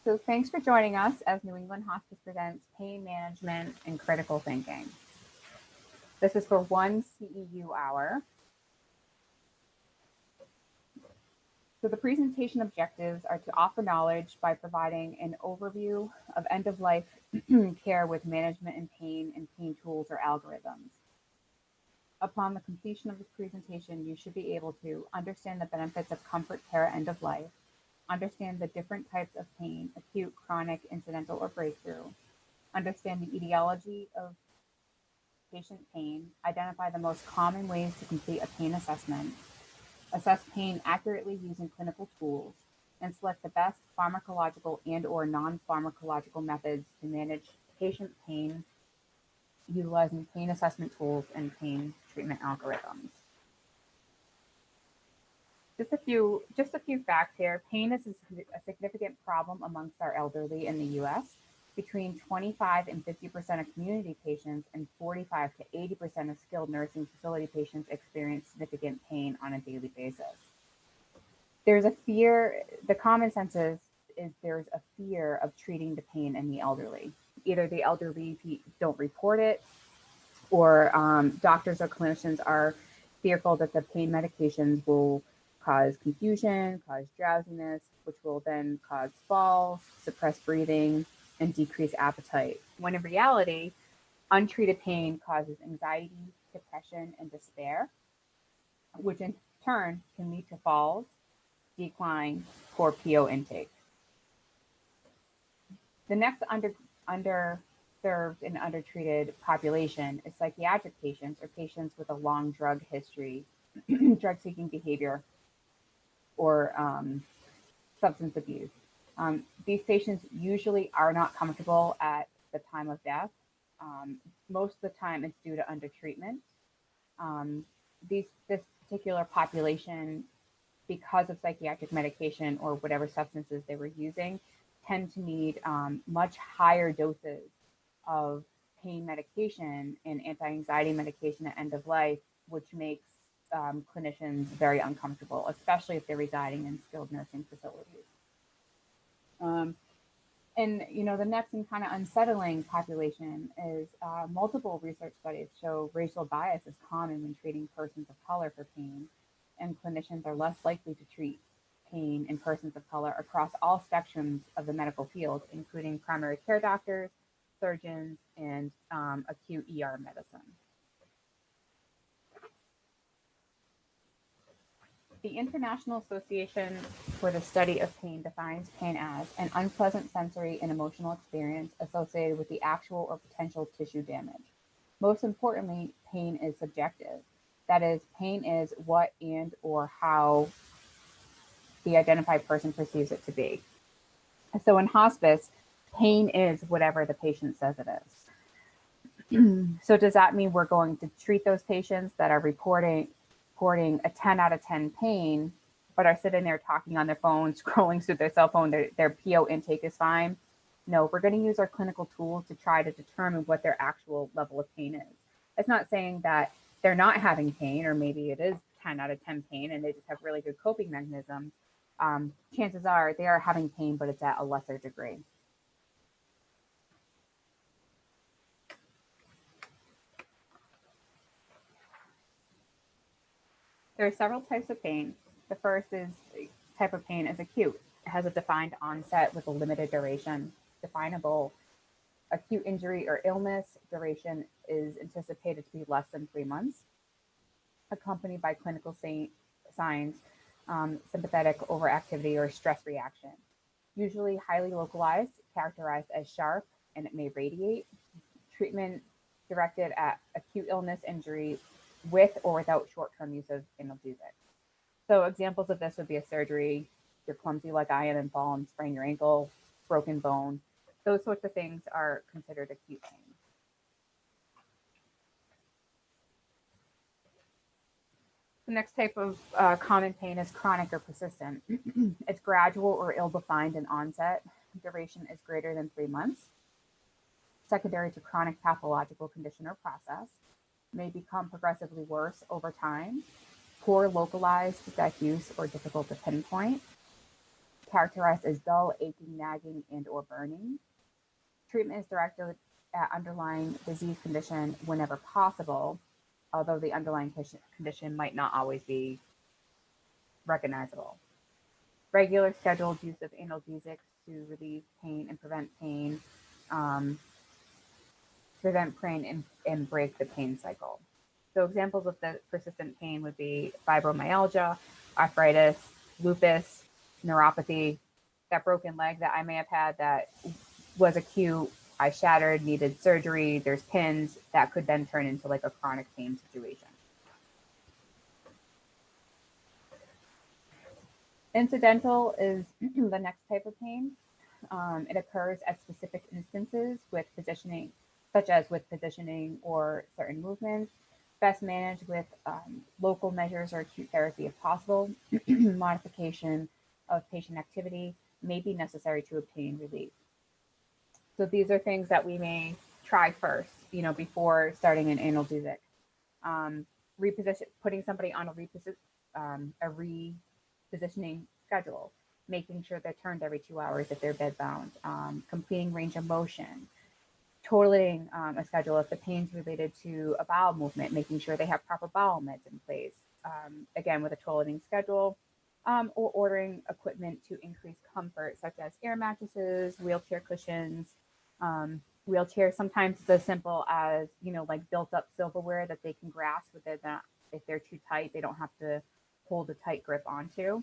So thanks for joining us as New England Hospice presents Pain Management and Critical Thinking. This is for one CEU hour. So the presentation objectives are to offer knowledge by providing an overview of end-of-life care with management and pain tools or algorithms. Upon the completion of the presentation, you should be able to understand the benefits of comfort care at end of life, understand the different types of pain, acute, chronic, incidental, or breakthrough, understand the etiology of patient pain, identify the most common ways to complete a pain assessment, assess pain accurately using clinical tools, and select the best pharmacological and/or non-pharmacological methods to manage patient pain utilizing pain assessment tools and pain treatment algorithms. Just a few facts here. Pain is a significant problem amongst our elderly in the U.S. Between 25 and 50% of community patients and 45 to 80% of skilled nursing facility patients experience significant pain on a daily basis. There's a fear, the common sense is there's a fear of treating the pain in the elderly. Either the elderly don't report it, or doctors or clinicians are fearful that the pain medications will cause confusion, cause drowsiness, which will then cause falls, suppress breathing, and decrease appetite. When in reality, untreated pain causes anxiety, depression, and despair, which in turn can lead to falls, decline, poor PO intake. The next underserved and undertreated population is psychiatric patients or patients with a long drug history, drug-seeking behavior, or substance abuse. These patients usually are not comfortable at the time of death. Most of the time it's due to undertreatment. This particular population, because of psychiatric medication or whatever substances they were using, tend to need much higher doses of pain medication and anti-anxiety medication at end of life, which makes clinicians very uncomfortable, especially if they're residing in skilled nursing facilities. And the next and kind of unsettling population is multiple research studies show racial bias is common when treating persons of color for pain, and clinicians are less likely to treat pain in persons of color across all spectrums of the medical field, including primary care doctors, surgeons, and acute ER medicine. The International Association for the Study of Pain defines pain as an unpleasant sensory and emotional experience associated with the actual or potential tissue damage. Most importantly, pain is subjective. That is, pain is what and or how the identified person perceives it to be. So in hospice, pain is whatever the patient says it is. So does that mean we're going to treat those patients that are reporting a 10 out of 10 pain, but are sitting there talking on their phone, scrolling through their cell phone, their PO intake is fine? No, we're going to use our clinical tools to try to determine what their actual level of pain is. It's not saying that they're not having pain, or maybe it is 10 out of 10 pain and they just have really good coping mechanisms. Chances are they are having pain, but it's at a lesser degree. There are several types of pain. The first type of pain is acute. It has a defined onset with a limited duration. Definable acute injury or illness duration is anticipated to be less than 3 months, accompanied by clinical signs, sympathetic overactivity or stress reaction. Usually highly localized, characterized as sharp, and it may radiate. Treatment directed at acute illness injury with or without short-term use of analgesics. So examples of this would be a surgery, you're clumsy like I am and fall and sprain your ankle, broken bone. Those sorts of things are considered acute pain. The next type of common pain is chronic or persistent. It's gradual or ill-defined in onset. Duration is greater than 3 months. Secondary to chronic pathological condition or process. May become progressively worse over time. Poor localized, diffuse, or difficult to pinpoint. characterized as dull, aching, nagging, and or burning. Treatment is directed at underlying disease condition whenever possible, although the underlying condition might not always be recognizable. Regular scheduled use of analgesics to relieve pain and prevent pain, um, and break the pain cycle. So examples of the persistent pain would be fibromyalgia, arthritis, lupus, neuropathy, that broken leg that I may have had that was acute, I shattered, needed surgery, there's pins, that could then turn into like a chronic pain situation. Incidental is the next type of pain. It occurs at specific instances with positioning, such as with positioning or certain movements, best managed with local measures or acute therapy if possible. Modification of patient activity may be necessary to obtain relief. So these are things that we may try first, before starting an analgesic. Putting somebody on a repositioning schedule, making sure they're turned every 2 hours if they're bedbound, completing range of motion, totaling a schedule if the pain's related to a bowel movement, making sure they have proper bowel meds in place, again with a totaling schedule, or ordering equipment to increase comfort, such as air mattresses, wheelchair cushions. Wheelchairs, sometimes it's as simple as, like built up silverware that they can grasp, if they're too tight, they don't have to hold a tight grip onto.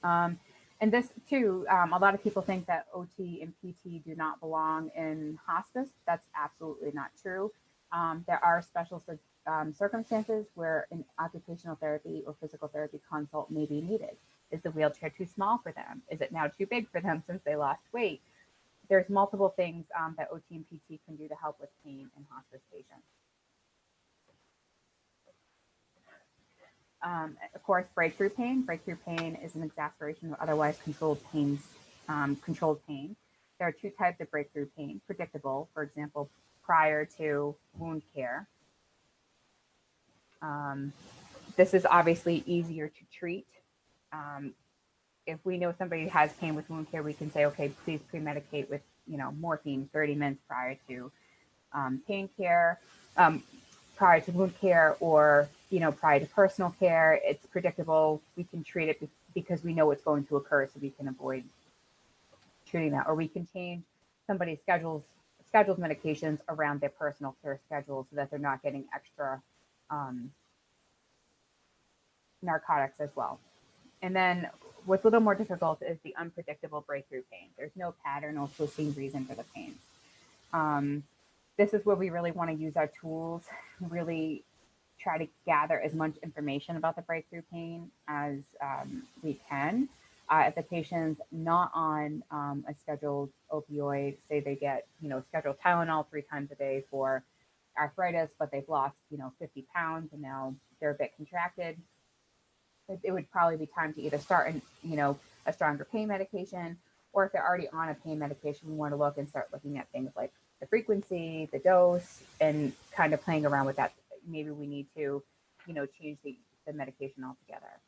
And this too, a lot of people think that OT and PT do not belong in hospice. That's absolutely not true. There are special circumstances where an occupational therapy or physical therapy consult may be needed. Is the wheelchair too small for them? Is it now too big for them since they lost weight? There's multiple things that OT and PT can do to help with pain in hospice patients. Of course, breakthrough pain. Breakthrough pain is an exacerbation of otherwise controlled pain. There are two types of breakthrough pain. Predictable, for example, prior to wound care. This is obviously easier to treat. If we know somebody has pain with wound care, we can say, okay, please pre-medicate with, morphine 30 minutes prior to pain care, prior to wound care, or, prior to personal care. It's predictable. We can treat it because we know what's going to occur, so we can avoid treating that. Or we can change somebody's scheduled medications around their personal care schedule so that they're not getting extra narcotics as well. And then what's a little more difficult is the unpredictable breakthrough pain. There's no pattern or foreseen reason for the pain. This is where we really want to use our tools, really try to gather as much information about the breakthrough pain as we can. If the patient's not on a scheduled opioid, say they get, scheduled Tylenol 3 times a day for arthritis, but they've lost, 50 pounds and now they're a bit contracted, it would probably be time to either start a stronger pain medication, or if they're already on a pain medication, we want to look and start looking at things like the frequency, the dose, and kind of playing around with that. Maybe we need to, change the medication altogether.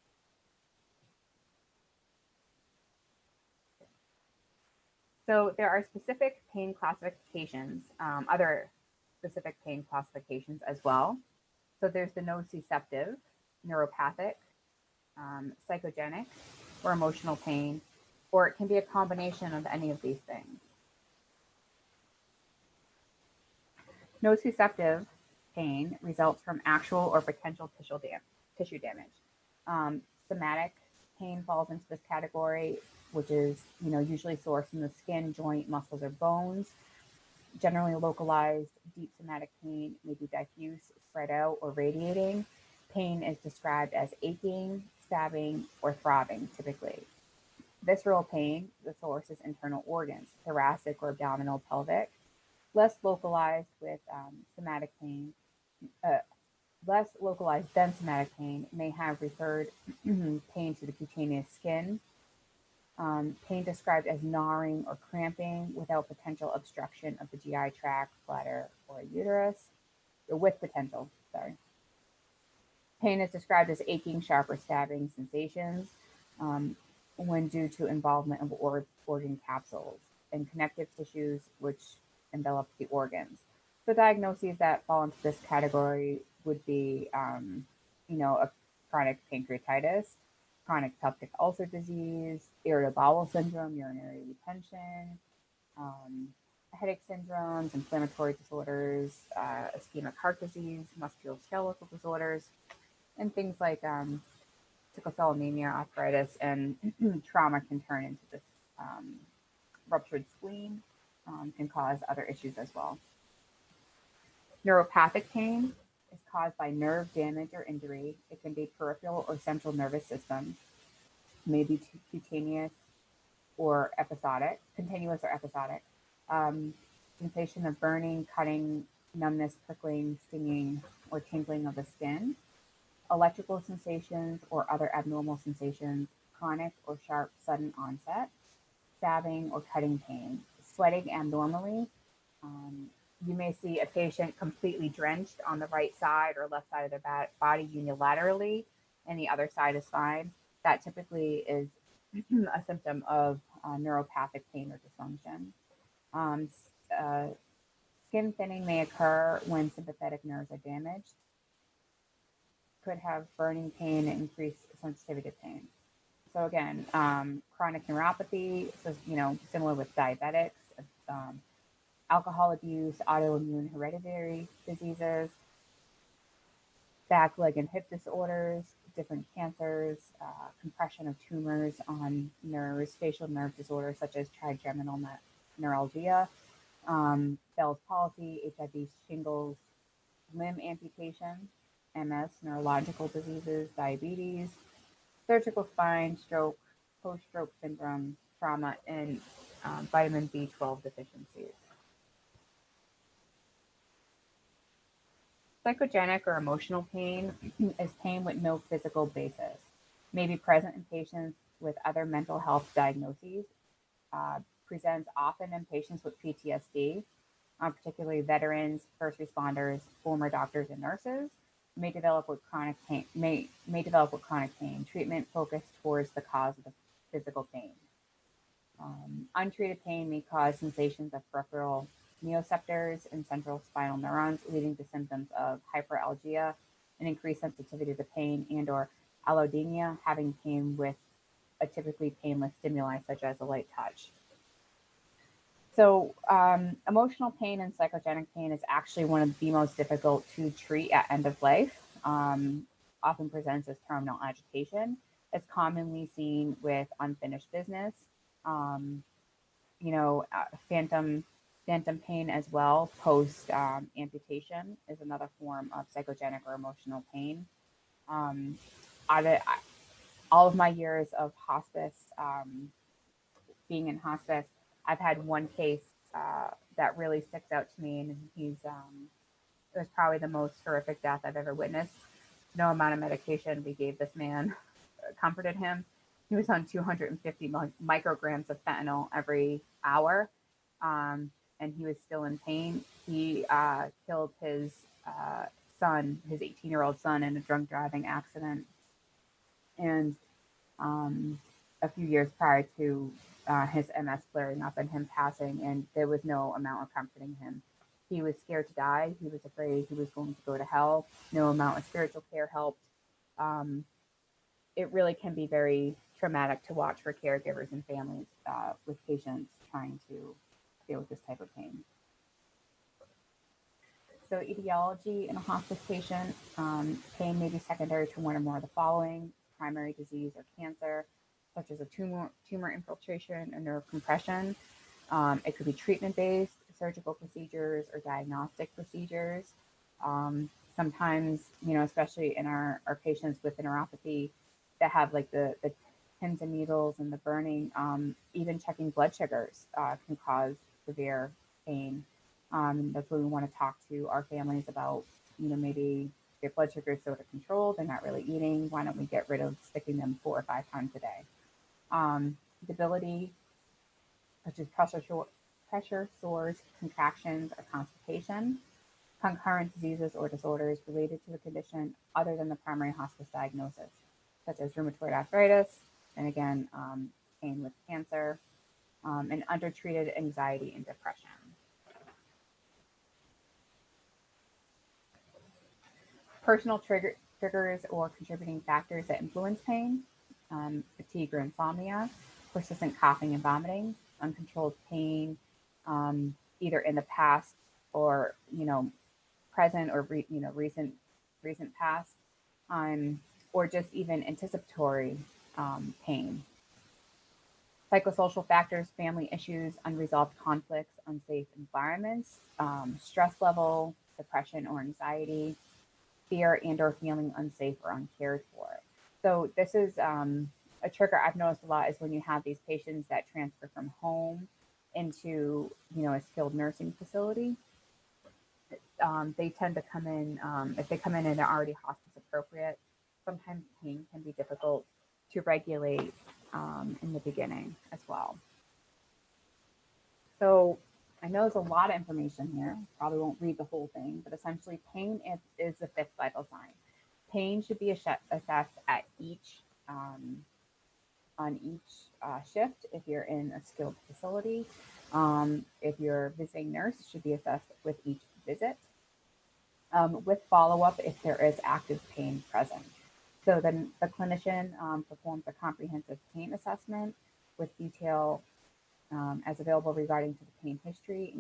So there are specific pain classifications, other specific pain classifications as well. So there's the nociceptive, neuropathic, psychogenic, or emotional pain, or it can be a combination of any of these things. Nociceptive pain results from actual or potential tissue damage. Somatic pain falls into this category, which is usually sourced in the skin, joint, muscles, or bones. Generally localized, deep somatic pain may be diffuse, spread out, or radiating. Pain is described as aching, stabbing, or throbbing, typically. Visceral pain, the source is internal organs, thoracic or abdominal, pelvic. Less localized with somatic pain, less localized than somatic pain may have referred pain to the cutaneous skin. Pain described as gnawing or cramping without potential obstruction of the GI tract, bladder, or uterus, or with potential, sorry. Pain is described as aching, sharp, or stabbing sensations. when due to involvement of organ capsules and connective tissues which envelop the organs. So diagnoses that fall into this category would be, a chronic pancreatitis, chronic peptic ulcer disease, irritable bowel syndrome, urinary retention, headache syndromes, inflammatory disorders, ischemic heart disease, musculoskeletal disorders, and things like sickle cell anemia, arthritis, and trauma can turn into this ruptured spleen, can cause other issues as well. Neuropathic pain is caused by nerve damage or injury. It can be peripheral or central nervous system, maybe cutaneous or episodic, continuous or episodic. Sensation of burning, cutting, numbness, prickling, stinging, or tingling of the skin. Electrical sensations or other abnormal sensations, chronic or sharp sudden onset, stabbing or cutting pain, sweating abnormally. You may see a patient completely drenched on the right side or left side of their body unilaterally, and the other side is fine. That typically is a symptom of neuropathic pain or dysfunction. Skin thinning may occur when sympathetic nerves are damaged. Could have burning pain and increased sensitivity to pain. So again, chronic neuropathy, so similar with diabetics, alcohol abuse, autoimmune hereditary diseases, back, leg, and hip disorders, different cancers, compression of tumors on nerves, facial nerve disorders such as trigeminal neuralgia, Bell's palsy, HIV, shingles, limb amputation, MS, neurological diseases, diabetes, surgical spine, stroke, post-stroke syndrome, trauma, and vitamin B12 deficiencies. Psychogenic or emotional pain is pain with no physical basis. May be present in patients with other mental health diagnoses. Presents often in patients with PTSD, particularly veterans, first responders, former doctors, and nurses. May develop with chronic pain. May develop with chronic pain. Treatment focused towards the cause of the physical pain. Untreated pain may cause sensations of peripheral nociceptors and central spinal neurons, leading to symptoms of hyperalgia and increased sensitivity to pain, and/or allodynia, having pain with a typically painless stimuli such as a light touch. So emotional pain and psychogenic pain is actually one of the most difficult to treat at end of life. Often presents as terminal agitation. It's commonly seen with unfinished business. Phantom pain as well. Post amputation is another form of psychogenic or emotional pain. All of my years of hospice, being in hospice, I've had one case that really sticks out to me, and it was probably the most horrific death I've ever witnessed. No amount of medication we gave this man comforted him. He was on 250 micrograms of fentanyl every hour, and he was still in pain. He killed his son, his 18-year-old son, in a drunk driving accident. And a few years prior to his MS flaring up and him passing, and there was no amount of comforting him. He was scared to die. He was afraid he was going to go to hell. No amount of spiritual care helped. It really can be very traumatic to watch for caregivers and families with patients trying to deal with this type of pain. So etiology in a hospice patient, pain may be secondary to one or more of the following: primary disease or cancer, such as a tumor infiltration or nerve compression. It could be treatment-based, surgical procedures, or diagnostic procedures. Sometimes, especially in our patients with neuropathy that have like the pins and needles and the burning, even checking blood sugars can cause severe pain. That's what we want to talk to our families about. Maybe their blood sugar is sort of controlled, they're not really eating. Why don't we get rid of sticking them 4 or 5 times a day? Debility, such as pressure sores, contractions, or constipation. Concurrent diseases or disorders related to the condition other than the primary hospice diagnosis, such as rheumatoid arthritis, and again, pain with cancer, and undertreated anxiety and depression. Personal triggers or contributing factors that influence pain, fatigue or insomnia, persistent coughing and vomiting, uncontrolled pain, either in the past or present or recent past, or just even anticipatory pain. Psychosocial factors, family issues, unresolved conflicts, unsafe environments, stress level, depression or anxiety, fear and or feeling unsafe or uncared for. So this is a trigger I've noticed a lot is when you have these patients that transfer from home into a skilled nursing facility. They tend to come in, if they come in and they're already hospice appropriate, sometimes pain can be difficult to regulate in the beginning as well. So I know there's a lot of information here. Probably won't read the whole thing, but essentially pain is the fifth vital sign. Pain should be assessed at on each shift if you're in a skilled facility. If you're visiting nurse, it should be assessed with each visit. With follow-up if there is active pain present. So then the clinician performs a comprehensive pain assessment with detail as available regarding to the pain history,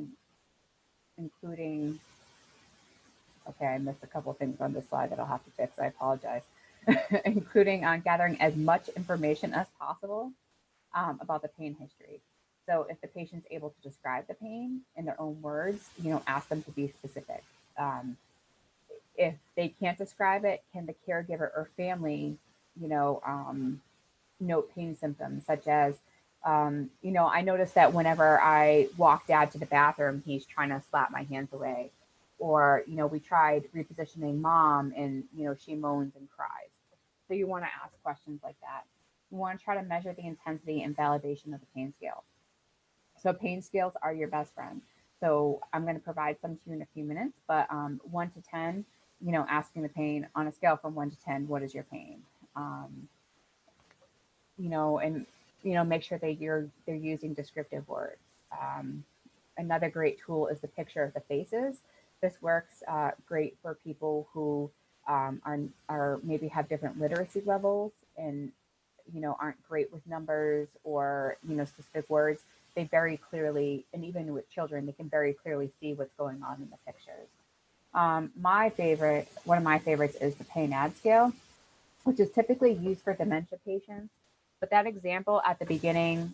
including, okay, I missed a couple of things on this slide that I'll have to fix, I apologize, including gathering as much information as possible about the pain history. So if the patient's able to describe the pain in their own words, ask them to be specific. If they can't describe it, can the caregiver or family, note pain symptoms such as, I noticed that whenever I walk Dad to the bathroom, he's trying to slap my hands away. Or, we tried repositioning Mom and, she moans and cries. So you want to ask questions like that. You want to try to measure the intensity and validation of the pain scale. So pain scales are your best friend. So I'm going to provide some to you in a few minutes, but 1 to 10, asking the pain on a scale from 1 to 10, what is your pain? Make sure that they're using descriptive words. Another great tool is the picture of the faces. This works great for people who are maybe have different literacy levels and aren't great with numbers or specific words. They very clearly, and even with children, they can very clearly see what's going on in the pictures. One of my favorites is the pain ad scale, which is typically used for dementia patients. But that example at the beginning,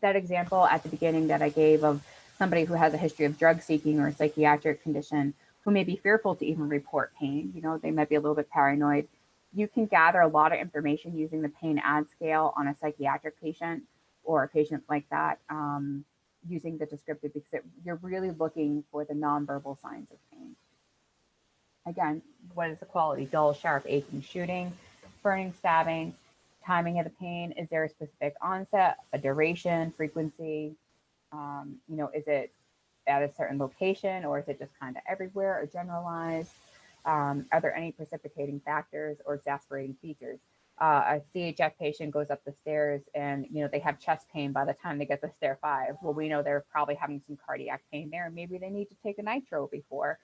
that I gave of somebody who has a history of drug seeking or a psychiatric condition who may be fearful to even report pain, they might be a little bit paranoid. You can gather a lot of information using the pain ad scale on a psychiatric patient or a patient like that, using the descriptive, because you're really looking for the nonverbal signs of pain. Again, what is the quality? Dull, sharp, aching, shooting, burning, stabbing, timing of the pain. Is there a specific onset, a duration, frequency? Is it at a certain location or is it just kind of everywhere or generalized? Are there any precipitating factors or exacerbating features? A CHF patient goes up the stairs and, they have chest pain by the time they get to stair 5. Well, we know they're probably having some cardiac pain there. Maybe they need to take a nitro before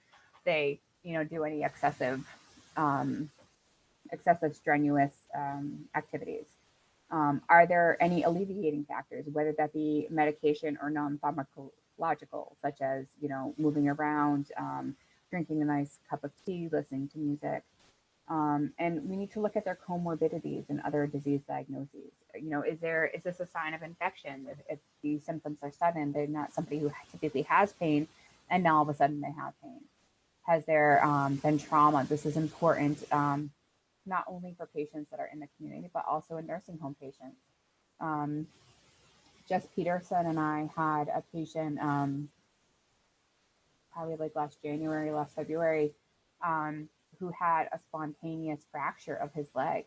they, do any excessive strenuous activities. Are there any alleviating factors, whether that be medication or non-pharmacological, such as, moving around, drinking a nice cup of tea, listening to music? And we need to look at their comorbidities and other disease diagnoses. Is this a sign of infection? If these symptoms are sudden, they're not somebody who typically has pain, and now all of a sudden they have pain. Has there been trauma? This is important, not only for patients that are in the community, but also in nursing home patients. Jess Peterson and I had a patient probably like last February, who had a spontaneous fracture of his leg.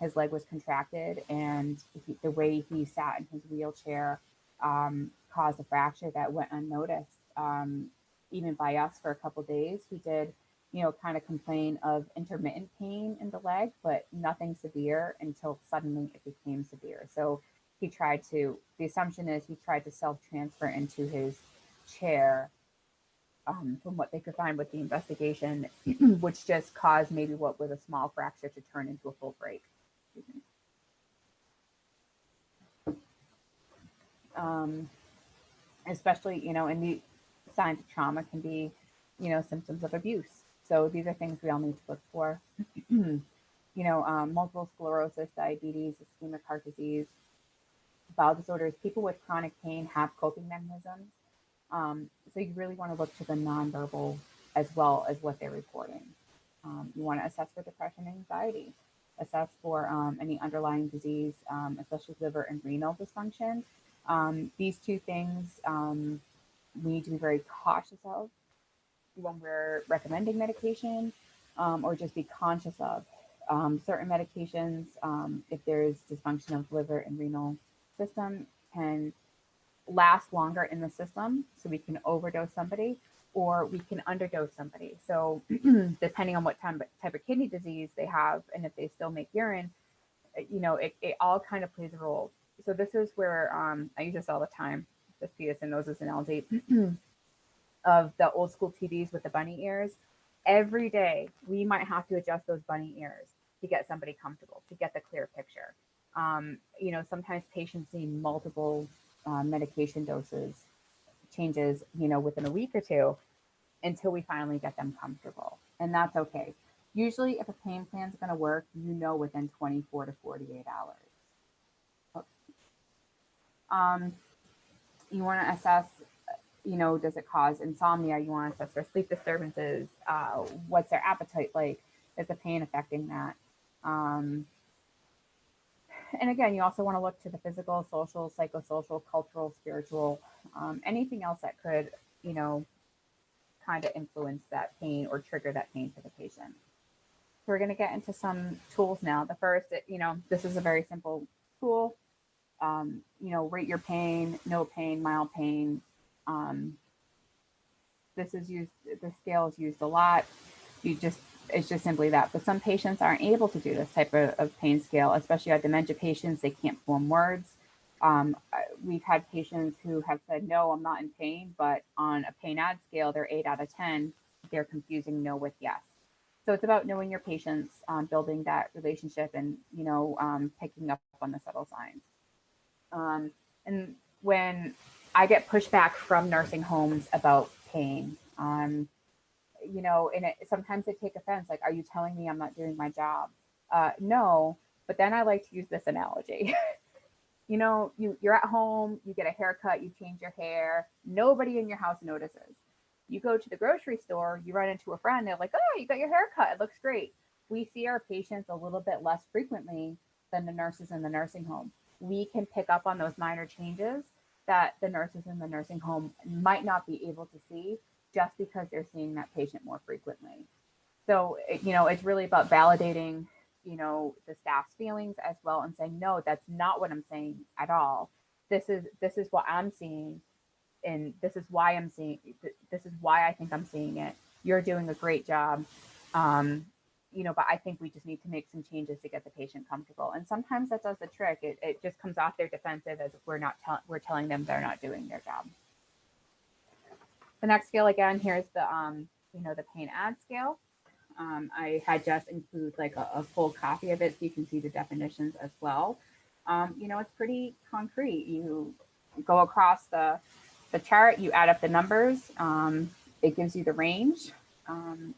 His leg was contracted, and the way he sat in his wheelchair caused a fracture that went unnoticed, even by us for a couple of days. He did kind of complain of intermittent pain in the leg, but nothing severe until suddenly it became severe. So the assumption is he tried to self-transfer into his chair, from what they could find with the investigation, which just caused maybe what was a small fracture to turn into a full break. Especially, in the signs of trauma can be, symptoms of abuse. So these are things we all need to look for. Multiple sclerosis, diabetes, ischemic heart disease, bowel disorders. People with chronic pain have coping mechanisms. So you really want to look to the nonverbal as well as what they're reporting. You want to assess for depression and anxiety, assess for any underlying disease, especially liver and renal dysfunction. These two things we need to be very cautious of when we're recommending medication, or just be conscious of certain medications. If there's dysfunction of liver and renal system, can last longer in the system, so we can overdose somebody or we can underdose somebody. So depending on what type of kidney disease they have, and if they still make urine, it all kind of plays a role. So this is where I use this all the time, this Petus and noses analogy of the old school TVs with the bunny ears. Every day we might have to adjust those bunny ears to get somebody comfortable, to get the clear picture. Sometimes patients need multiple medication doses changes, within a week or two until we finally get them comfortable. And that's okay. Usually if a pain plan is going to work, within 24 to 48 hours. You want to assess, does it cause insomnia? You want to assess their sleep disturbances. What's their appetite like? Is the pain affecting that? And again, you also want to look to the physical, social, psychosocial, cultural, spiritual, anything else that could, kind of influence that pain or trigger that pain for the patient. So we're going to get into some tools now. The first, this is a very simple tool. Rate your pain, no pain, mild pain. This scale is used a lot. It's just simply that. But some patients aren't able to do this type of pain scale, especially our dementia patients. They can't form words. We've had patients who have said, no, I'm not in pain, but on a pain ad scale, they're 8 out of 10. They're confusing no with yes. So it's about knowing your patients, building that relationship, and, picking up on the subtle signs. And when I get pushback from nursing homes about pain, sometimes they take offense, like, are you telling me I'm not doing my job? No, but then I like to use this analogy. You're at home, you get a haircut, you change your hair, nobody in your house notices. You go to the grocery store, you run into a friend, they're like, oh, you got your haircut, it looks great. We see our patients a little bit less frequently than the nurses in the nursing home. We can pick up on those minor changes that the nurses in the nursing home might not be able to see, just because they're seeing that patient more frequently. So, it's really about validating, the staff's feelings as well, and saying, no, that's not what I'm saying at all. This is what I'm seeing, and this is why I think I'm seeing it. You're doing a great job. But I think we just need to make some changes to get the patient comfortable. And sometimes that does the trick. It just comes off their defensive as if we're telling them they're not doing their job. The next scale, again, here's the pain ad scale. I had just include like a full copy of it so you can see the definitions as well. It's pretty concrete. You go across the chart, you add up the numbers, it gives you the range, and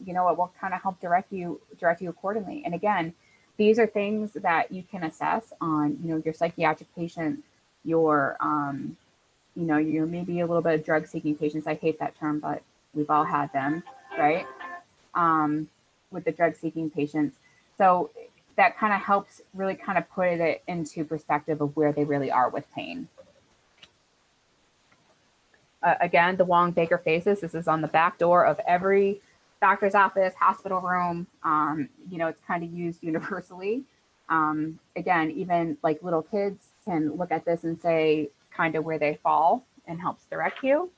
it will kind of help direct you accordingly. And again, these are things that you can assess on, your psychiatric patient, your maybe a little bit of drug seeking patients. I hate that term, but we've all had them, right? With the drug seeking patients. So that kind of helps really kind of put it into perspective of where they really are with pain. Again, the Wong-Baker phases, this is on the back door of every doctor's office, hospital room. It's kind of used universally. Again, even like little kids can look at this and say kind of where they fall, and helps direct you.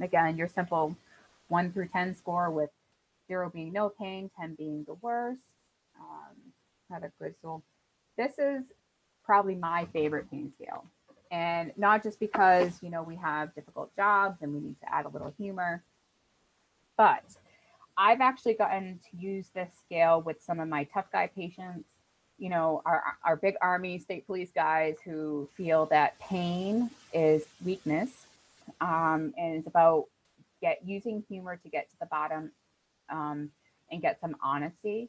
Again, your simple 1 through 10 score with 0 being no pain, 10 being the worst. Not a good soul. This is probably my favorite pain scale. And not just because, we have difficult jobs and we need to add a little humor, but I've actually gotten to use this scale with some of my tough guy patients, our big army state police guys who feel that pain is weakness. And it's about using humor to get to the bottom, and get some honesty,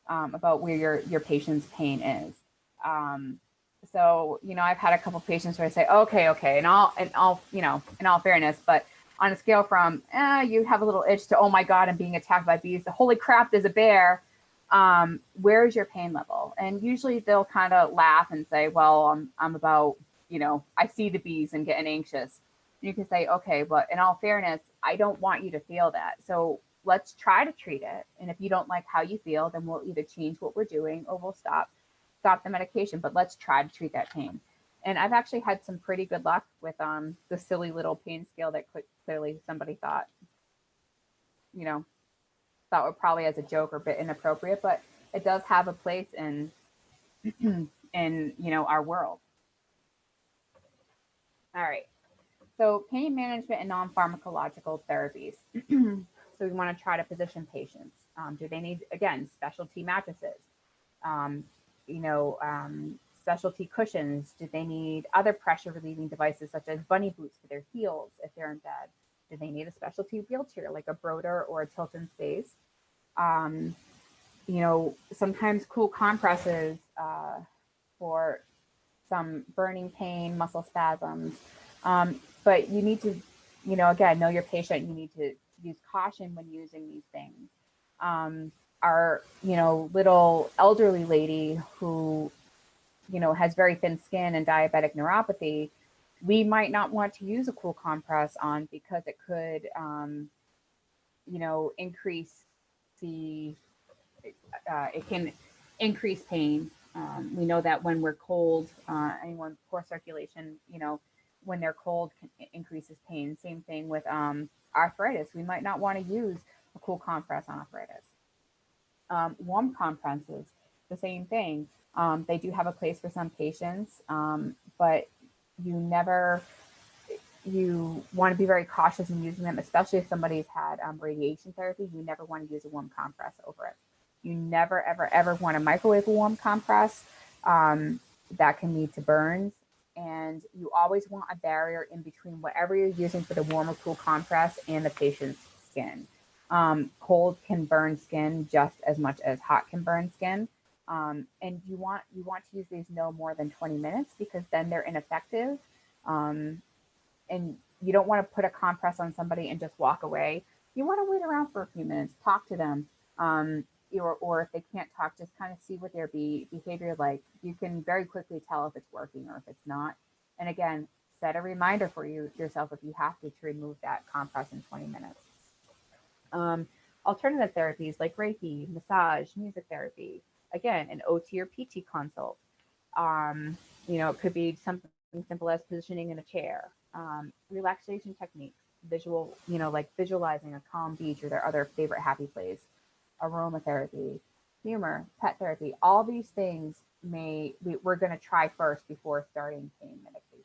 about where your patient's pain is. So, I've had a couple of patients where I say, okay, in all fairness, but on a scale from you have a little itch to, oh my God, I'm being attacked by bees, to holy crap, there's a bear. Where's your pain level? And usually they'll kind of laugh and say, well, I'm about, I see the bees and getting anxious. And you can say, okay, but in all fairness, I don't want you to feel that. So let's try to treat it. And if you don't like how you feel, then we'll either change what we're doing or we'll stop the medication, but let's try to treat that pain. And I've actually had some pretty good luck with the silly little pain scale that clearly somebody thought were probably as a joke or a bit inappropriate, but it does have a place in our world. All right. So pain management and non-pharmacological therapies. So we want to try to position patients. Do they need, again, specialty mattresses? Specialty cushions? Do they need other pressure relieving devices such as bunny boots for their heels if they're in bed? Do they need a specialty wheelchair like a Broder or a Tilton Space? Sometimes cool compresses for some burning pain, muscle spasms. But you need to, again, know your patient. You need to use caution when using these things. Our, little elderly lady who, has very thin skin and diabetic neuropathy, we might not want to use a cool compress on because it could, increase it can increase pain. We know that when we're cold, anyone poor circulation, when they're cold increases pain. Same thing with arthritis. We might not want to use a cool compress on arthritis. Warm compresses, the same thing. They do have a place for some patients, but you want to be very cautious in using them, especially if somebody's had radiation therapy. You never want to use a warm compress over it. You never, ever, ever want to microwave a warm compress. That can lead to burns. And you always want a barrier in between whatever you're using for the warm or cool compress and the patient's skin. Cold can burn skin just as much as hot can burn skin. And you want to use these no more than 20 minutes because then they're ineffective. And you don't want to put a compress on somebody and just walk away. You want to wait around for a few minutes, talk to them. Or if they can't talk, just kind of see what their behavior like. You can very quickly tell if it's working or if it's not. And again, set a reminder for yourself if you have to remove that compress in 20 minutes. Alternative therapies like Reiki, massage, music therapy. Again, an OT or PT consult. It could be something simple as positioning in a chair. Relaxation techniques, like visualizing a calm beach or their other favorite happy place. Aromatherapy, humor, pet therapy, all these things we're going to try first before starting pain medication.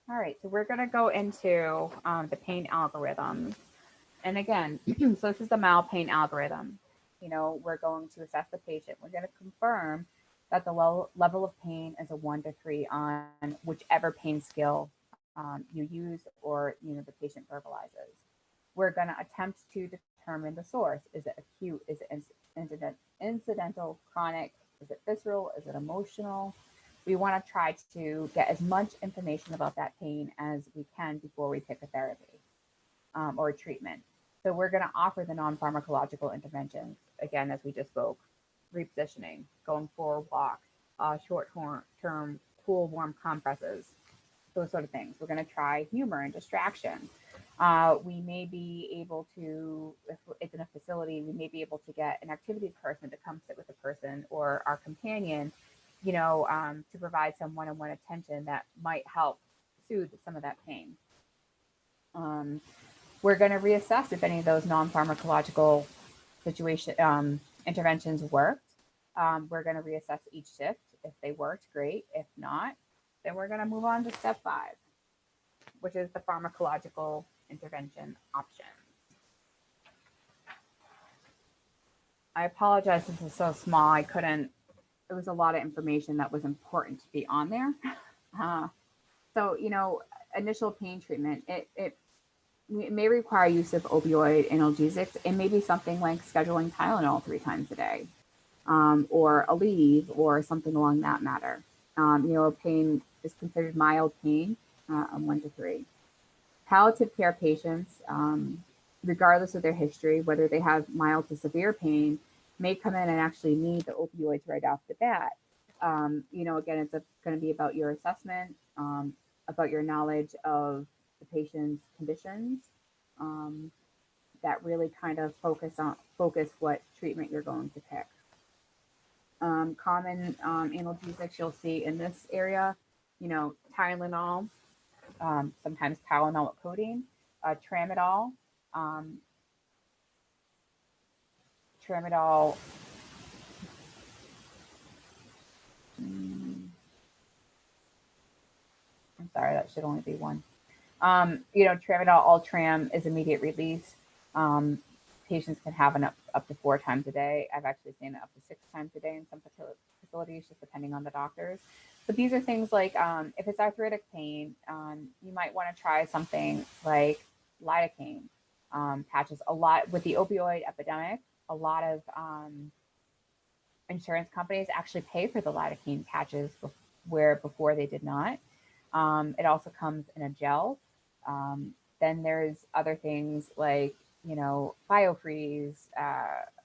All right, so we're going to go into the pain algorithm. And again, so this is the mild pain algorithm. We're going to assess the patient. We're going to confirm that the level of pain is a 1 to 3 on whichever pain scale you use or the patient verbalizes. We're going to attempt to determine the source. Is it acute? Is it incidental, chronic? Is it visceral? Is it emotional? We want to try to get as much information about that pain as we can before we pick a therapy or a treatment. So we're going to offer the non-pharmacological interventions, again, as we just spoke, repositioning, going for a walk, short-term cool, warm compresses, those sort of things. We're going to try humor and distraction. We may be able to, if it's in a facility, we may be able to get an activities person to come sit with the person or our companion, to provide some one-on-one attention that might help soothe some of that pain. we're going to reassess if any of those non-pharmacological interventions worked. We're going to reassess each shift. If they worked, great. If not, then we're going to move on to step 5, which is the pharmacological intervention option. I apologize, this is so small. It was a lot of information that was important to be on there. So, initial pain treatment, it may require use of opioid analgesics. It may be something like scheduling Tylenol 3 times a day, or Aleve, or something along that matter. Pain is considered mild pain, 1 to 3. Palliative care patients, regardless of their history, whether they have mild to severe pain, may come in and actually need the opioids right off the bat. Again, it's going to be about your assessment, about your knowledge of the patient's conditions, that really kind of focus what treatment you're going to pick. Common analgesics you'll see in this area, Tylenol, sometimes Tylenol with codeine, tramadol, I'm sorry, that should only be one. Tramadol Ultram is immediate release. Patients can have it up to 4 times a day. I've actually seen it up to 6 times a day in some facilities, just depending on the doctors. But these are things like, if it's arthritic pain, you might want to try something like Lidocaine patches. A lot with the opioid epidemic, a lot of insurance companies actually pay for the Lidocaine patches where before they did not. It also comes in a gel. Then there's other things like, BioFreeze,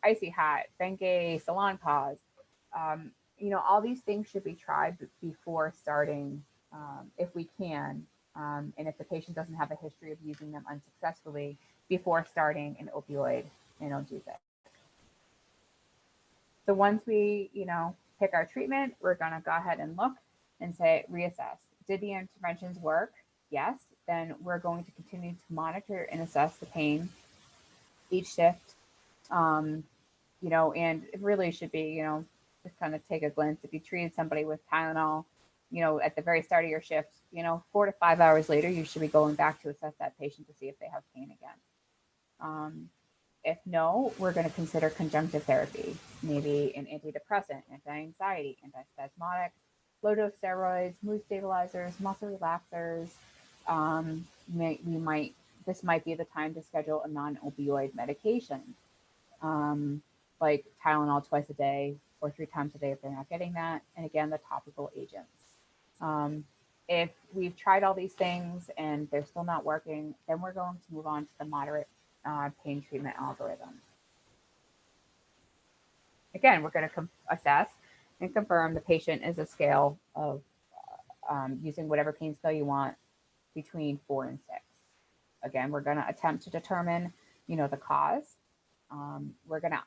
Icy Hot, Bengay, Salon Pause. All these things should be tried before starting, if we can. And if the patient doesn't have a history of using them unsuccessfully, before starting an opioid analgesic. So once we, pick our treatment, we're going to go ahead and look and say, reassess. Did the interventions work? Yes. Then we're going to continue to monitor and assess the pain each shift. And it really should be, just kind of take a glance. If you treated somebody with Tylenol, at the very start of your shift, 4 to 5 hours later, you should be going back to assess that patient to see if they have pain again. If no, we're going to consider conjunctive therapy, maybe an antidepressant, anti-anxiety, antispasmodic, low-dose steroids, mood stabilizers, muscle relaxers. This might be the time to schedule a non-opioid medication, like Tylenol twice a day or 3 times a day if they're not getting that. And again, the topical agents. If we've tried all these things and they're still not working, then we're going to move on to the moderate pain treatment algorithm. Again, we're going to assess and confirm the patient is a scale of using whatever pain scale you want between 4 and 6. Again, we're going to attempt to determine, the cause. We're going to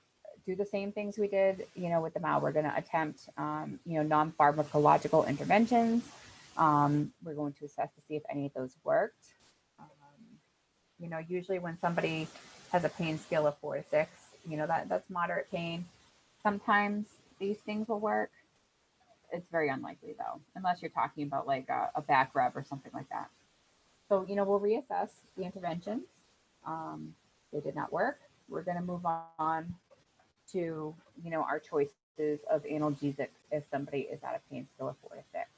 do the same things we did, with the MAO. We're going to attempt, non-pharmacological interventions. We're going to assess to see if any of those worked. Usually when somebody has a pain scale of 4 to 6, that's moderate pain. Sometimes these things will work. It's very unlikely though, unless you're talking about like a back rub or something like that. So, we'll reassess the interventions. They did not work. We're going to move on to, our choices of analgesics if somebody is at a pain scale of 4 to 6.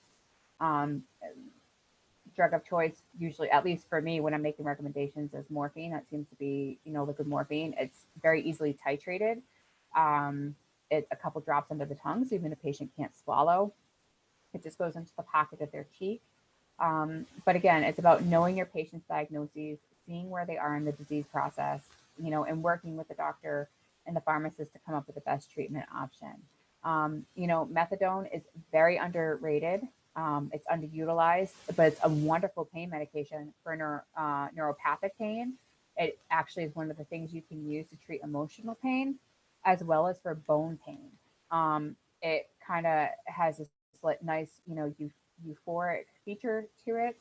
Drug of choice, usually, at least for me, when I'm making recommendations, is morphine. That seems to be, liquid morphine. It's very easily titrated. It's a couple drops under the tongue, so even if a patient can't swallow, it just goes into the pocket of their cheek. But again, it's about knowing your patient's diagnoses, seeing where they are in the disease process, and working with the doctor and the pharmacist to come up with the best treatment option. Methadone is very underrated. It's underutilized, but it's a wonderful pain medication for neuropathic pain. It actually is one of the things you can use to treat emotional pain as well as for bone pain. It kind of has this nice, euphoric feature to it.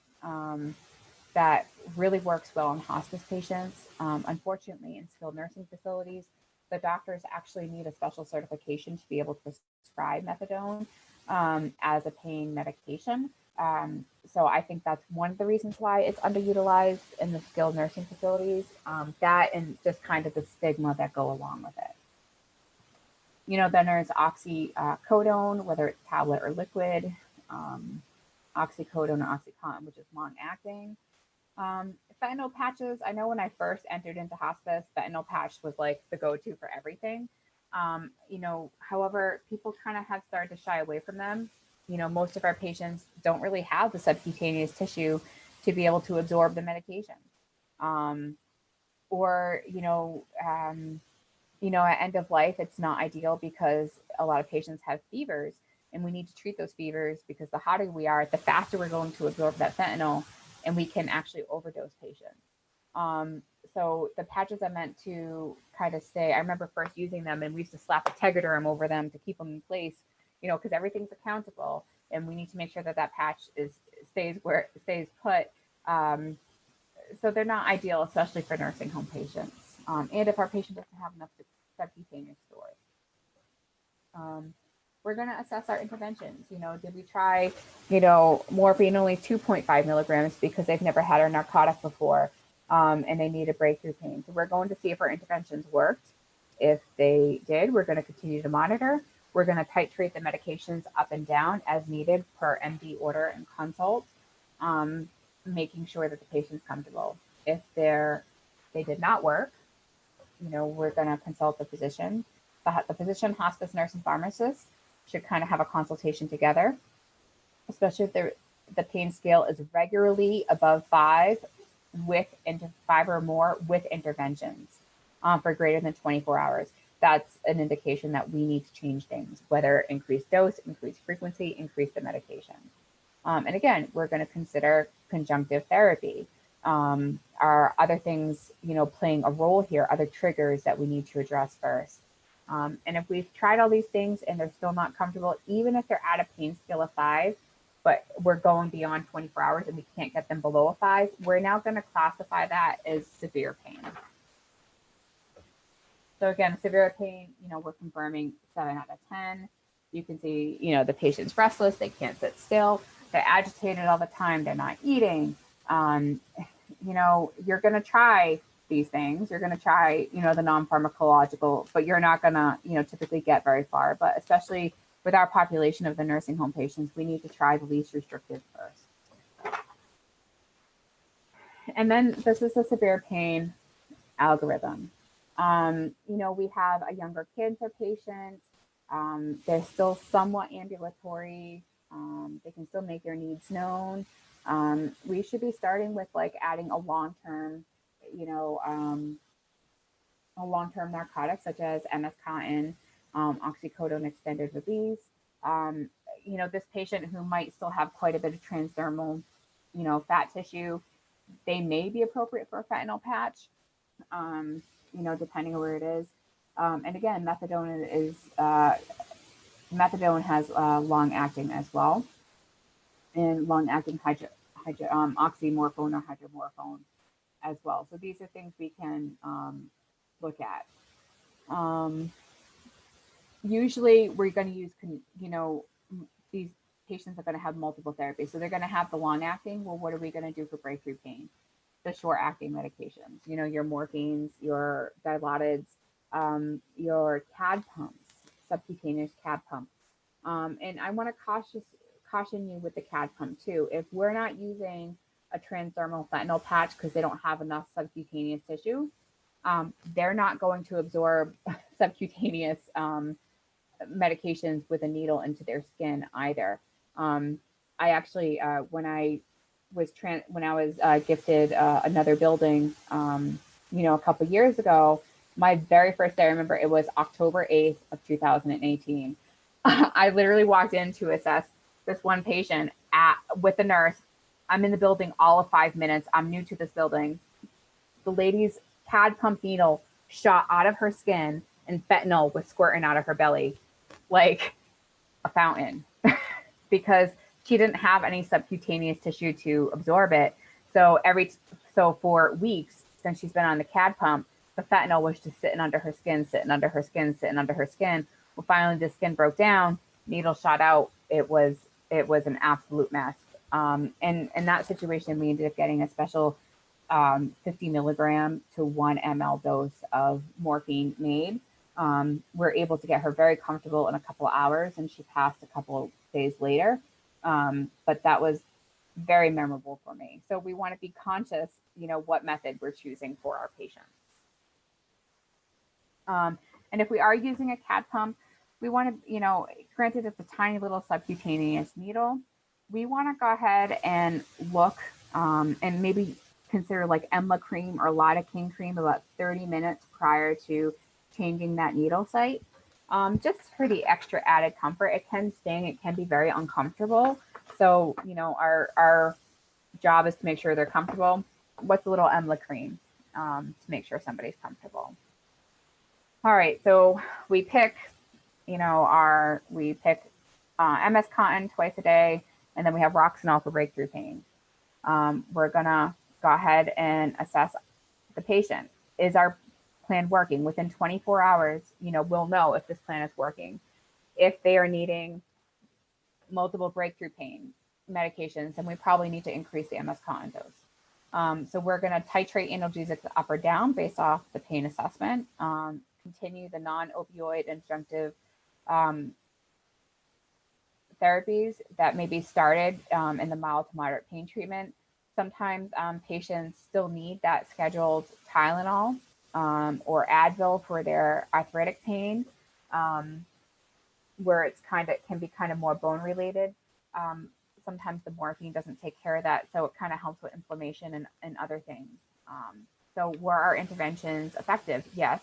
that really works well in hospice patients. Unfortunately, in skilled nursing facilities, the doctors actually need a special certification to be able to prescribe methadone as a pain medication. So I think that's one of the reasons why it's underutilized in the skilled nursing facilities. That and just kind of the stigma that go along with it. Then there's oxycodone, whether it's tablet or liquid, oxycodone or OxyContin, which is long acting. Fentanyl patches, I know when I first entered into hospice, fentanyl patch was like the go-to for everything. However, people kind of have started to shy away from them. Most of our patients don't really have the subcutaneous tissue to be able to absorb the medication. At end of life, it's not ideal because a lot of patients have fevers and we need to treat those fevers because the hotter we are, the faster we're going to absorb that fentanyl and we can actually overdose patients. So the patches are meant to kind of stay. I remember first using them and we used to slap a Tegaderm over them to keep them in place, because everything's accountable and we need to make sure that patch stays where it stays put. So they're not ideal, especially for nursing home patients. And if our patient doesn't have enough subcutaneous stores. We're going to assess our interventions. Did we try, morphine only 2.5 milligrams because they've never had our narcotic before and they need a breakthrough pain. So we're going to see if our interventions worked. If they did, we're going to continue to monitor. We're going to titrate the medications up and down as needed per MD order and consult, making sure that the patient's comfortable. If they did not work, we're going to consult the physician. The physician, hospice nurse, and pharmacist should kind of have a consultation together, especially if the pain scale is regularly above 5 5 or more with interventions for greater than 24 hours. That's an indication that we need to change things, whether increase dose, increase frequency, increase the medication. And again, we're going to consider conjunctive therapy. Are other things, playing a role here, other triggers that we need to address first. And if we've tried all these things and they're still not comfortable, even if they're at a pain scale of 5, but we're going beyond 24 hours and we can't get them below a 5, we're now going to classify that as severe pain. So again, severe pain, we're confirming 7 out of 10. You can see, the patient's restless, they can't sit still, they're agitated all the time, they're not eating. You're going to try these things. You're going to try, the non-pharmacological, but you're not going to, typically get very far. But especially with our population of the nursing home patients, we need to try the least restrictive first. And then this is the severe pain algorithm. We have a younger kids or patients. They're still somewhat ambulatory. They can still make their needs known. We should be starting with adding a long-term narcotic such as MS-Contin, oxycodone extended release. This patient who might still have quite a bit of transdermal, fat tissue, they may be appropriate for a fentanyl patch, depending on where it is. And again, methadone has long-acting as well, and long-acting oxymorphone or hydromorphone as well. So these are things we can look at. Usually we're going to use, these patients are going to have multiple therapies. So they're going to have the long-acting. Well, what are we going to do for breakthrough pain? The short-acting medications, your morphines, your dilaudid, your CAD pumps, subcutaneous CAD pumps. And I want to caution you with the CAD pump too. If we're not using a transdermal fentanyl patch because they don't have enough subcutaneous tissue, they're not going to absorb subcutaneous medications with a needle into their skin either. I actually, when I was gifted another building, a couple years ago, my very first day, I remember it was October 8th of 2018. I literally walked in to assess this one patient with the nurse. I'm in the building all of 5 minutes. I'm new to this building. The lady's CAD pump needle shot out of her skin and fentanyl was squirting out of her belly like a fountain because she didn't have any subcutaneous tissue to absorb it. So for weeks, since she's been on the CAD pump, the fentanyl was just sitting under her skin, sitting under her skin, sitting under her skin. Well, finally the skin broke down, needle shot out. It was an absolute mess. And in that situation, we ended up getting a special 50 milligram to 1 ml dose of morphine made. We're able to get her very comfortable in a couple of hours, and she passed a couple of days later. But that was very memorable for me. So we want to be conscious, what method we're choosing for our patients. And if we are using a CAD pump, we want to, granted it's a tiny little subcutaneous needle, we want to go ahead and look and maybe consider like EMLA cream or lidocaine cream about 30 minutes prior to changing that needle site, just for the extra added comfort. It can sting, it can be very uncomfortable. So, our job is to make sure they're comfortable. What's a little EMLA cream to make sure somebody's comfortable? All right, so we pick, MS Cotton twice a day, and then we have Roxanol for breakthrough pain. We're gonna go ahead and assess the patient. Is our plan working? Within 24 hours, we'll know if this plan is working. If they are needing multiple breakthrough pain medications, then we probably need to increase the MS Cotton dose. So we're gonna titrate analgesics up or down based off the pain assessment. Continue the non-opioid adjunctive therapies that may be started in the mild to moderate pain treatment. Sometimes patients still need that scheduled Tylenol or Advil for their arthritic pain, where it's can be more bone related. Sometimes the morphine doesn't take care of that, so it kind of helps with inflammation and other things. So were our interventions effective? Yes.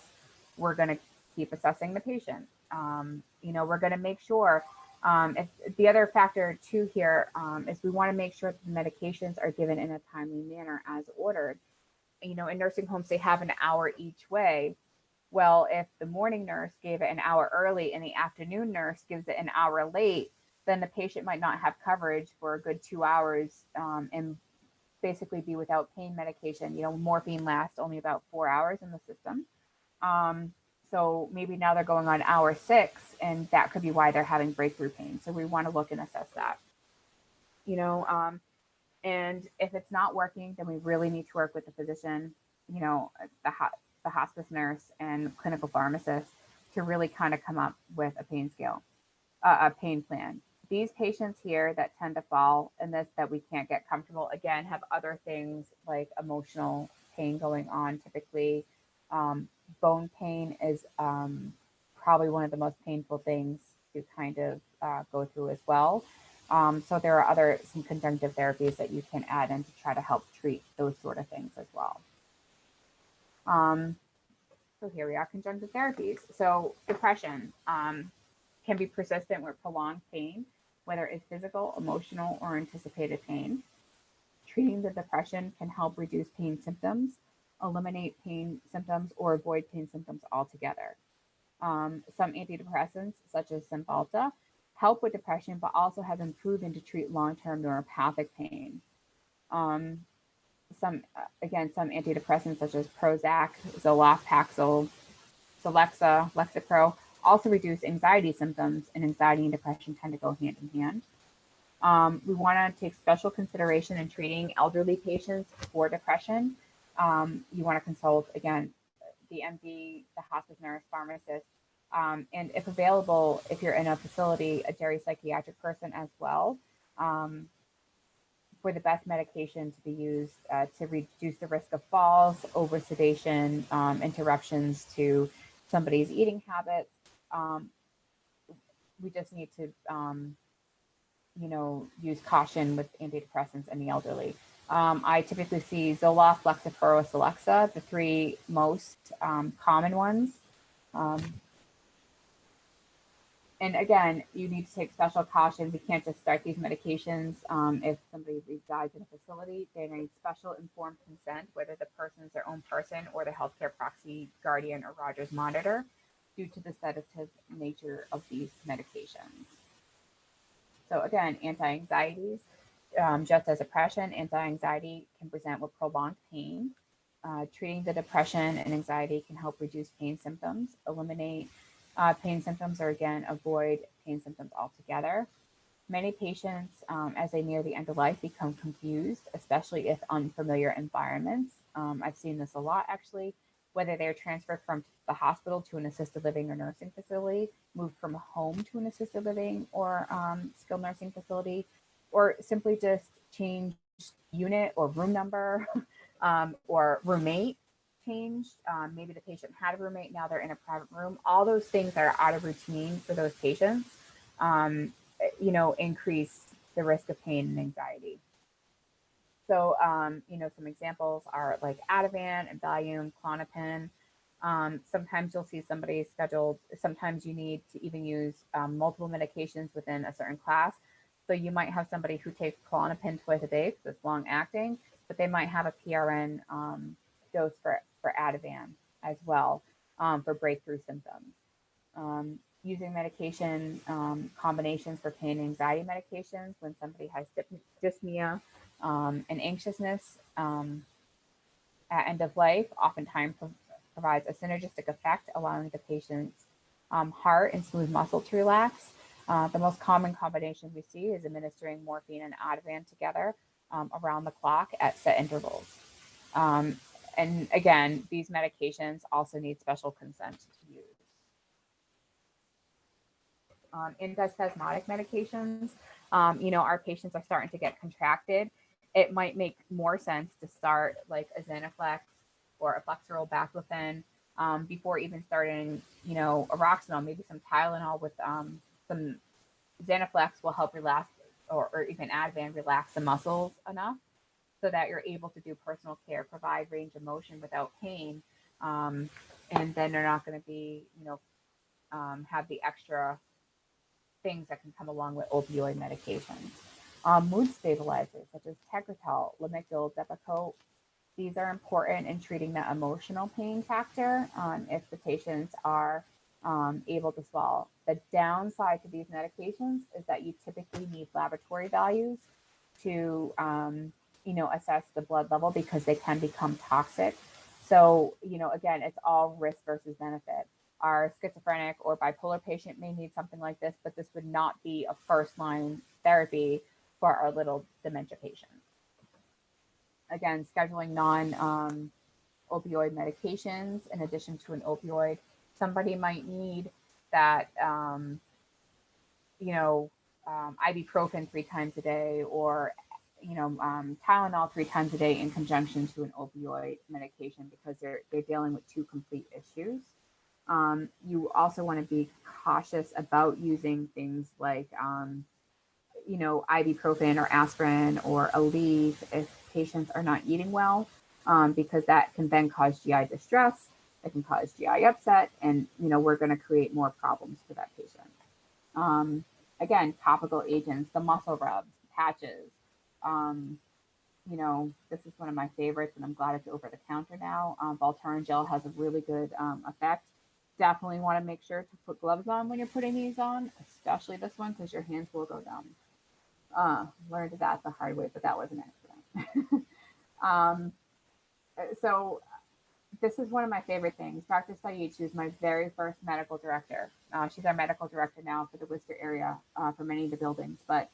We're going to keep assessing the patient. We're going to make sure, if the other factor too here is we want to make sure that the medications are given in a timely manner as ordered. In nursing homes, they have an hour each way. Well, if the morning nurse gave it an hour early and the afternoon nurse gives it an hour late, then the patient might not have coverage for a good 2 hours and basically be without pain medication. Morphine lasts only about 4 hours in the system. So maybe now they're going on hour 6, and that could be why they're having breakthrough pain. So we want to look and assess that. And if it's not working, then we really need to work with the physician, the hospice nurse and clinical pharmacist to really kind of come up with a pain scale, a pain plan. These patients here that tend to fall in this, that we can't get comfortable, again, have other things like emotional pain going on. Typically, bone pain is probably one of the most painful things to kind of go through as well. So there are some conjunctive therapies that you can add in to try to help treat those sort of things as well. So here we are, conjunctive therapies. So depression can be persistent with prolonged pain, whether it's physical, emotional, or anticipated pain. Treating the depression can help reduce pain symptoms, eliminate pain symptoms, or avoid pain symptoms altogether. Some antidepressants, such as Cymbalta, help with depression, but also have been proven to treat long-term neuropathic pain. Some antidepressants, such as Prozac, Zoloft, Paxil, Celexa, Lexapro, also reduce anxiety symptoms, and anxiety and depression tend to go hand in hand. We want to take special consideration in treating elderly patients for depression. You want to consult, again, the MD, the hospice nurse, pharmacist, and if available, if you're in a facility, a geriatric person as well, for the best medication to be used to reduce the risk of falls, over sedation, interruptions to somebody's eating habits. We just need to, use caution with antidepressants in the elderly. I typically see Zoloft, Lexapro, Celexa, the 3 most common ones. And again, you need to take special caution. We can't just start these medications. If somebody resides in a facility, they need special informed consent, whether the person is their own person or the healthcare proxy, guardian, or Rogers monitor, due to the sedative nature of these medications. So again, anti-anxieties. Just as depression, anti-anxiety can present with prolonged pain. Treating the depression and anxiety can help reduce pain symptoms, eliminate pain symptoms, or again, avoid pain symptoms altogether. Many patients, as they near the end of life, become confused, especially if unfamiliar environments. I've seen this a lot actually, whether they're transferred from the hospital to an assisted living or nursing facility, moved from home to an assisted living or skilled nursing facility, or simply just change unit or room number or roommate changed. Maybe the patient had a roommate, now they're in a private room. All those things that are out of routine for those patients, increase the risk of pain and anxiety. So, some examples are like Ativan and Valium, Klonopin. Sometimes you'll see somebody scheduled, sometimes you need to even use multiple medications within a certain class. So you might have somebody who takes Klonopin twice a day because it's long acting, but they might have a PRN dose for Ativan as well for breakthrough symptoms. Using medication combinations for pain and anxiety medications when somebody has dyspnea and anxiousness at end of life, oftentimes provides a synergistic effect, allowing the patient's heart and smooth muscle to relax. The most common combination we see is administering morphine and Ativan together around the clock at set intervals. And again, these medications also need special consent to use. Antispasmodic medications, our patients are starting to get contracted. It might make more sense to start like a Xanaflex or a Flexeril baclofen before even starting, a Roxanol, maybe some Tylenol with some Xanaflex will help relax, or even Ativan relax the muscles enough so that you're able to do personal care, provide range of motion without pain, and then they're not going to be, have the extra things that can come along with opioid medications. Mood stabilizers such as Tegretol, Lamictal, Depakote, these are important in treating the emotional pain factor if the patients are able to swallow. The downside to these medications is that you typically need laboratory values to, assess the blood level because they can become toxic. So, again, it's all risk versus benefit. Our schizophrenic or bipolar patient may need something like this, but this would not be a first line therapy for our little dementia patients. Again, scheduling non-opioid medications in addition to an opioid. Somebody might need that, ibuprofen 3 times a day or, Tylenol 3 times a day in conjunction to an opioid medication because they're dealing with 2 complete issues. You also want to be cautious about using things like, ibuprofen or aspirin or Aleve if patients are not eating well, because that can then cause GI distress. It can cause GI upset, and we're going to create more problems for that patient. Again, topical agents, the muscle rubs, patches. This is one of my favorites, and I'm glad it's over the counter now. Valtteri Gel has a really good effect. Definitely want to make sure to put gloves on when you're putting these on, especially this one, because your hands will go numb. Learned that the hard way, but that was an accident. So this is one of my favorite things. Dr. Saeed, she was my very first medical director. She's our medical director now for the Worcester area for many of the buildings. But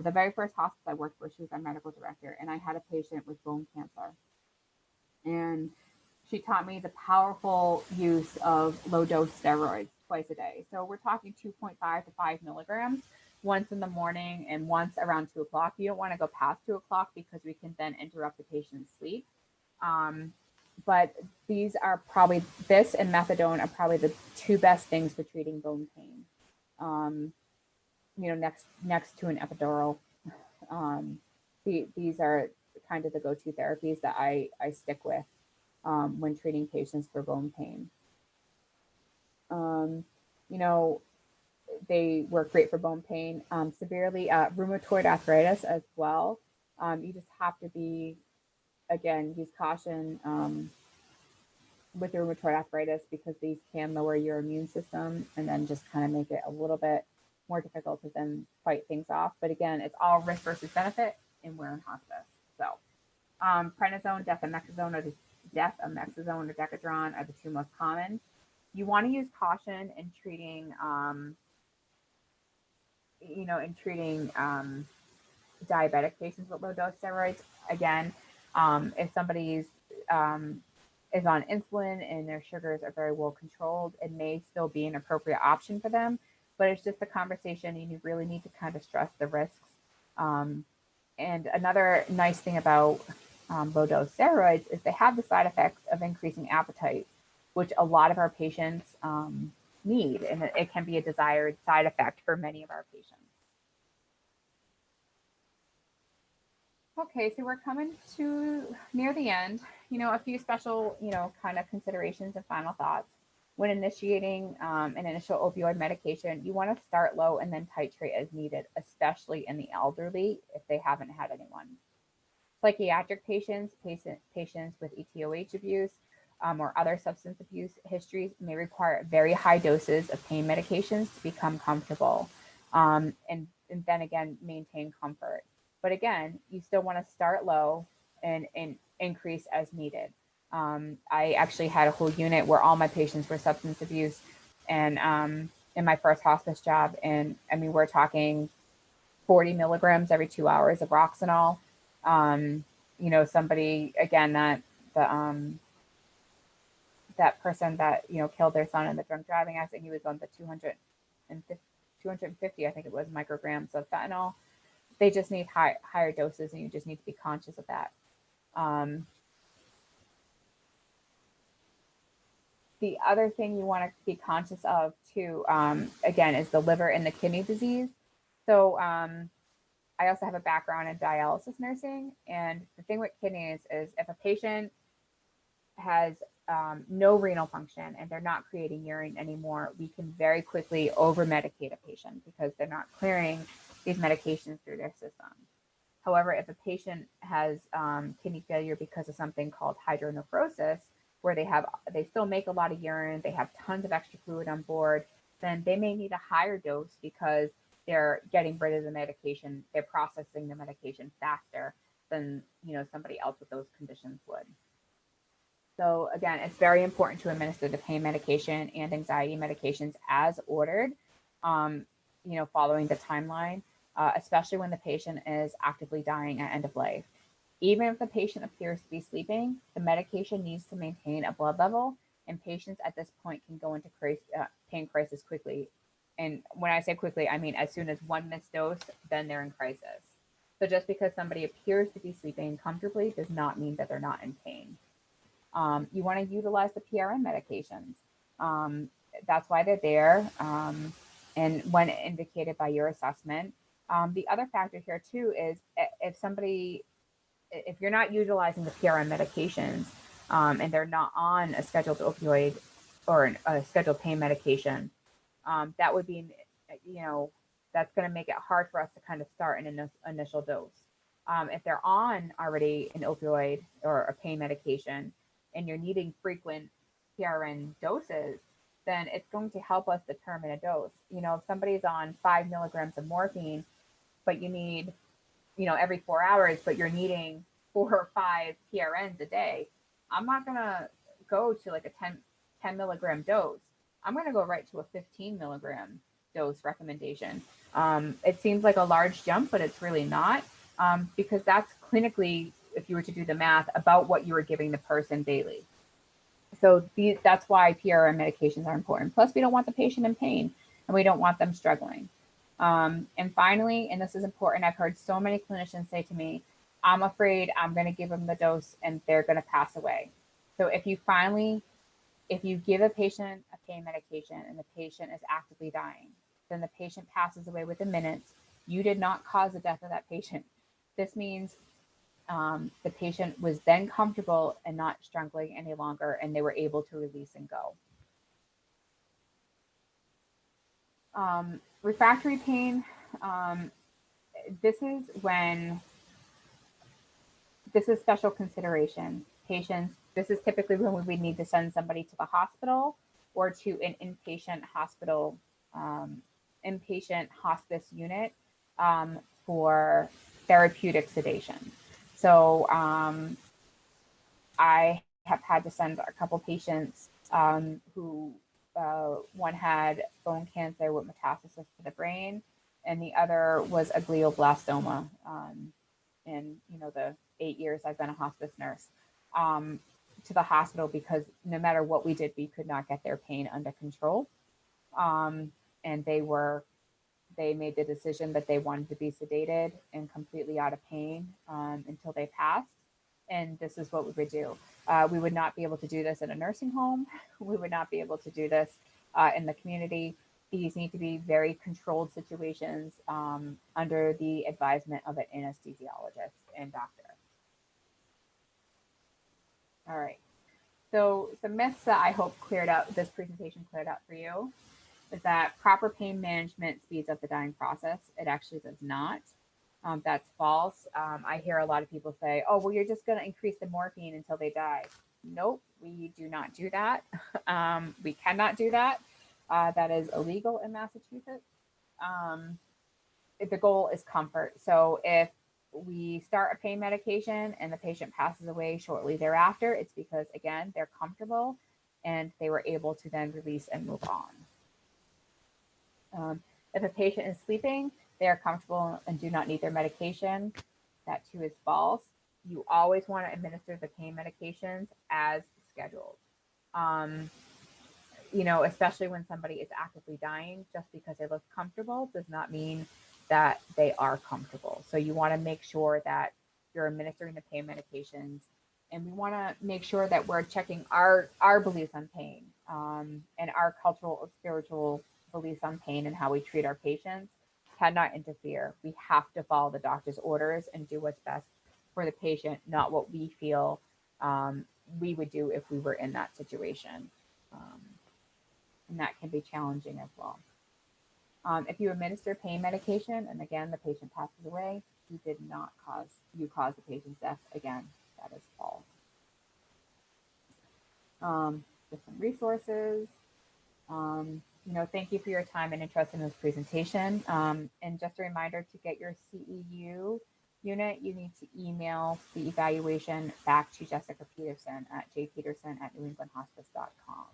the very first hospice I worked for, she was our medical director. And I had a patient with bone cancer. And she taught me the powerful use of low dose steroids twice a day. So we're talking 2.5 to 5 milligrams once in the morning and once around 2 o'clock. You don't want to go past 2 o'clock because we can then interrupt the patient's sleep. But these are probably, this and methadone are probably the 2 best things for treating bone pain. Next to an epidural. These are kind of the go-to therapies that I stick with when treating patients for bone pain. They work great for bone pain, severely rheumatoid arthritis as well. You just have to be, again, use caution with rheumatoid arthritis because these can lower your immune system and then just kind of make it a little bit more difficult to then fight things off. But again, it's all risk versus benefit. we're in hospice. So prednisone, dexamethasone, or decadron are the two most common. You want to use caution in treating, diabetic patients with low dose steroids. Again, if somebody's is on insulin and their sugars are very well controlled, it may still be an appropriate option for them, but it's just a conversation and you really need to kind of stress the risks. And another nice thing about low dose steroids is they have the side effects of increasing appetite, which a lot of our patients need, and it can be a desired side effect for many of our patients. Okay, so we're coming to near the end. A few special, kind of considerations and final thoughts. When initiating an initial opioid medication, you want to start low and then titrate as needed, especially in the elderly if they haven't had anyone. Psychiatric patients with ETOH abuse or other substance abuse histories may require very high doses of pain medications to become comfortable and then again maintain comfort. But again, you still want to start low and increase as needed. I actually had a whole unit where all my patients were substance abuse, and in my first hospice job, and I mean we're talking 40 milligrams every 2 hours of Roxanol. Somebody again that person that killed their son in the drunk driving accident, he was on the 250 I think it was micrograms of fentanyl. They just need higher doses, and you just need to be conscious of that. The other thing you want to be conscious of too, again, is the liver and the kidney disease. So I also have a background in dialysis nursing, and the thing with kidneys is if a patient has no renal function and they're not creating urine anymore, we can very quickly over-medicate a patient because they're not clearing these medications through their system. However, if a patient has kidney failure because of something called hydronephrosis, where they still make a lot of urine, they have tons of extra fluid on board, then they may need a higher dose because they're getting rid of the medication, they're processing the medication faster than somebody else with those conditions would. So again, it's very important to administer the pain medication and anxiety medications as ordered, following the timeline, especially when the patient is actively dying at end of life. Even if the patient appears to be sleeping, the medication needs to maintain a blood level, and patients at this point can go into pain crisis quickly. And when I say quickly, I mean as soon as one missed dose, then they're in crisis. So just because somebody appears to be sleeping comfortably does not mean that they're not in pain. You want to utilize the PRN medications. That's why they're there, and when indicated by your assessment. The other factor here too is if you're not utilizing the PRN medications and they're not on a scheduled opioid or a scheduled pain medication, that would be, that's going to make it hard for us to kind of start an initial dose. If they're on already an opioid or a pain medication and you're needing frequent PRN doses, then it's going to help us determine a dose. If somebody's on 5 milligrams of morphine, but you need, every 4 hours, but you're needing 4 or 5 PRNs a day, I'm not going to go to like a 10 milligram dose. I'm going to go right to a 15 milligram dose recommendation. It seems like a large jump, but it's really not, because that's clinically, if you were to do the math, about what you were giving the person daily. So that's why PRN medications are important. Plus, we don't want the patient in pain, and we don't want them struggling. And finally, and this is important, I've heard so many clinicians say to me, I'm afraid I'm going to give them the dose and they're going to pass away. So if you give a patient a pain medication and the patient is actively dying, then the patient passes away within minutes. You did not cause the death of that patient. This means the patient was then comfortable and not struggling any longer, and they were able to release and go. Refractory pain, this is special consideration. Patients, this is typically when we would need to send somebody to the hospital or to an inpatient hospital, inpatient hospice unit for therapeutic sedation. So I have had to send a couple patients who one had bone cancer with metastasis to the brain, and the other was a glioblastoma. In the 8 years I've been a hospice nurse, to the hospital because no matter what we did, we could not get their pain under control. And they made the decision that they wanted to be sedated and completely out of pain until they passed. And this is what we would do. We would not be able to do this in a nursing home. We would not be able to do this in the community. These need to be very controlled situations under the advisement of an anesthesiologist and doctor. All right. So some myths that I hope this presentation cleared up for you is that proper pain management speeds up the dying process. It actually does not. That's false. I hear a lot of people say, oh, well, you're just going to increase the morphine until they die. Nope, we do not do that. We cannot do that. That is illegal in Massachusetts. The goal is comfort. So if we start a pain medication and the patient passes away shortly thereafter, it's because, again, they're comfortable and they were able to then release and move on. If a patient is sleeping, they are comfortable and do not need their medication. That too is false. You always want to administer the pain medications as scheduled. Especially when somebody is actively dying, just because they look comfortable does not mean that they are comfortable. So you want to make sure that you're administering the pain medications, and we want to make sure that we're checking our beliefs on pain and our cultural or spiritual beliefs on pain and how we treat our patients cannot interfere. We have to follow the doctor's orders and do what's best for the patient, not what we feel we would do if we were in that situation. And that can be challenging as well. If you administer pain medication and again the patient passes away, you did not cause the patient's death. Again, that is false. Different resources. Thank you for your time and interest in this presentation. And just a reminder, to get your CEU unit, you need to email the evaluation back to Jessica Peterson at jpeterson@newenglandhospice.com.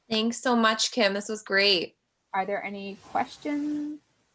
Thanks so much, Kim. This was great. Are there any questions?